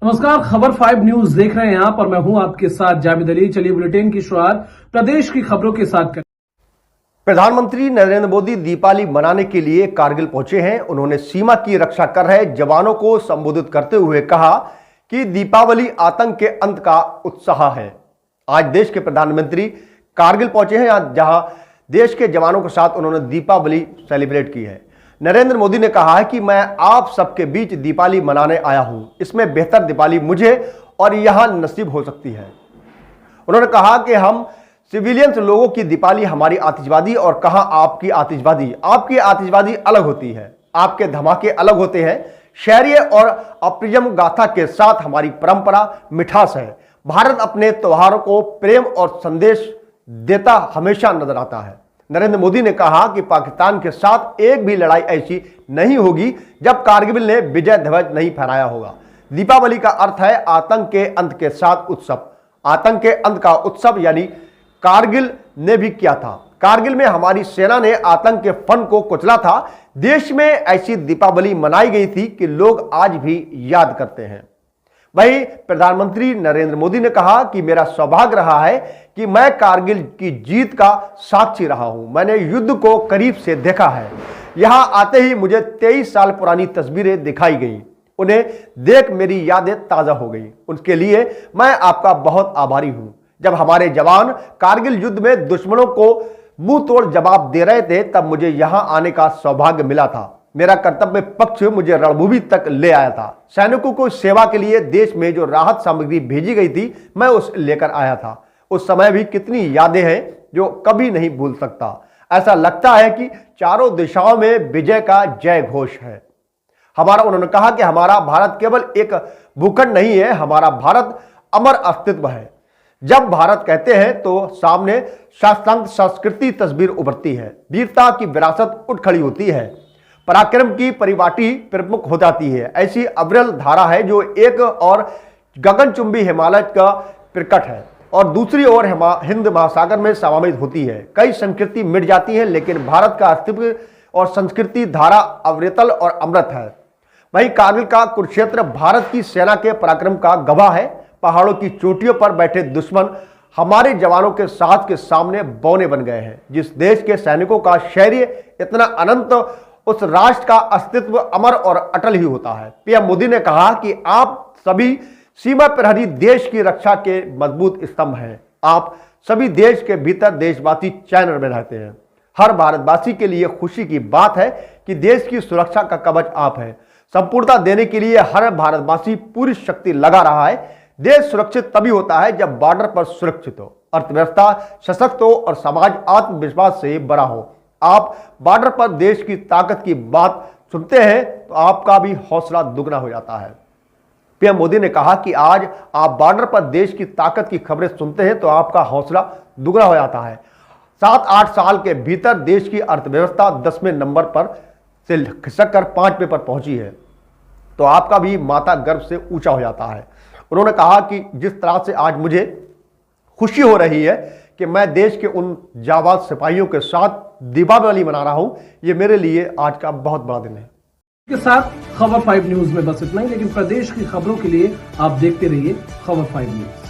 नमस्कार, खबर 5 न्यूज देख रहे हैं आप और मैं हूं आपके साथ जावेद अली। चलिए बुलेटिन की शुरुआत प्रदेश की खबरों के साथ करें। प्रधानमंत्री नरेंद्र मोदी दीपावली मनाने के लिए कारगिल पहुंचे हैं। उन्होंने सीमा की रक्षा कर रहे जवानों को संबोधित करते हुए कहा कि दीपावली आतंक के अंत का उत्साह है। आज देश के प्रधानमंत्री कारगिल पहुंचे हैं, जहां देश के जवानों के साथ उन्होंने दीपावली सेलिब्रेट की है। नरेंद्र मोदी ने कहा है कि मैं आप सबके बीच दीपावली मनाने आया हूं। इसमें बेहतर दीपावली मुझे और यहां नसीब हो सकती है। उन्होंने कहा कि हम सिविलियंस लोगों की दीपावली हमारी आतिशबाजी, और कहा आपकी आतिशबाजी, आपकी आतिशबाजी अलग होती है, आपके धमाके अलग होते हैं। शौर्य और अप्रियम गाथा के साथ हमारी परंपरा मिठास है। भारत अपने त्योहारों को प्रेम और संदेश देता हमेशा नजर आता है। नरेंद्र मोदी ने कहा कि पाकिस्तान के साथ एक भी लड़ाई ऐसी नहीं होगी जब कारगिल ने विजय ध्वज नहीं फहराया होगा। दीपावली का अर्थ है आतंक के अंत के साथ उत्सव। आतंक के अंत का उत्सव यानी कारगिल ने भी किया था। कारगिल में हमारी सेना ने आतंक के फन को कुचला था। देश में ऐसी दीपावली मनाई गई थी कि लोग आज भी याद करते हैं। वहीं प्रधानमंत्री नरेंद्र मोदी ने कहा कि मेरा सौभाग्य रहा है कि मैं कारगिल की जीत का साक्षी रहा हूं। मैंने युद्ध को करीब से देखा है। यहां आते ही मुझे 23 साल पुरानी तस्वीरें दिखाई गई। उन्हें देख मेरी यादें ताजा हो गई। उनके लिए मैं आपका बहुत आभारी हूं। जब हमारे जवान कारगिल युद्ध में दुश्मनों को मुंह तोड़ जवाब दे रहे थे, तब मुझे यहां आने का सौभाग्य मिला था। मेरा कर्तव्य पक्ष मुझे रणभूमि तक ले आया था। सैनिकों को सेवा के लिए देश में जो राहत सामग्री भेजी गई थी, मैं उस लेकर आया था। उस समय भी कितनी यादें हैं जो कभी नहीं भूल सकता। ऐसा लगता है कि चारों दिशाओं में विजय का जय घोष है। उन्होंने कहा कि हमारा भारत केवल एक भूखंड नहीं है, हमारा भारत अमर अस्तित्व है। जब भारत कहते हैं तो सामने शास्त्रांत संस्कृति तस्वीर उभरती है। वीरता की विरासत उठ खड़ी होती है। पराक्रम की परिपाटी प्रमुख हो जाती है। ऐसी अविरल धारा है जो एक और गगनचुंबी हिमालय का प्रकट है और दूसरी ओर हिंद महासागर में समावित होती है। कई संस्कृति मिट जाती है, लेकिन भारत का अस्तित्व और संस्कृति धारा अविरल और अमृत है। वहीं कारगिल का कुरुक्षेत्र भारत की सेना के पराक्रम का गवाह है। पहाड़ों की चोटियों पर बैठे दुश्मन हमारे जवानों के साथ के सामने बौने बन गए हैं। जिस देश के सैनिकों का शौर्य इतना अनंत, उस राष्ट्र का अस्तित्व अमर और अटल ही होता है। पीएम मोदी ने कहा कि आप सभी सीमा प्रहरी देश की रक्षा के मजबूत स्तंभ हैं। आप सभी देश के भीतर देशवासी चैन में रहते हैं। हर भारतवासी के लिए खुशी की बात है कि देश की सुरक्षा का कवच आप है। संपूर्णता देने के लिए हर भारतवासी पूरी शक्ति लगा रहा है। देश सुरक्षित तभी होता है जब बॉर्डर पर सुरक्षित हो, अर्थव्यवस्था सशक्त हो और समाज आत्मविश्वास से बड़ा हो। आप बॉर्डर पर देश की ताकत की बात सुनते हैं तो आपका भी हौसला दुगना हो जाता है। पीएम मोदी ने कहा कि आज आप बॉर्डर पर देश की ताकत की खबरें सुनते हैं तो आपका हौसला दुगना हो जाता है। 7-8 साल के भीतर देश की अर्थव्यवस्था 10वें नंबर पर से खिसक कर 5वें पर पहुंची है, तो आपका भी माथा गर्व से ऊंचा हो जाता है। उन्होंने कहा कि जिस तरह से आज मुझे खुशी हो रही है कि मैं देश के उन जाबाज सिपाहियों के साथ दीपावली मना रहा हूं, ये मेरे लिए आज का बहुत बड़ा दिन है। के साथ खबर 5 न्यूज में बस इतना ही, लेकिन प्रदेश की खबरों के लिए आप देखते रहिए खबर 5 न्यूज।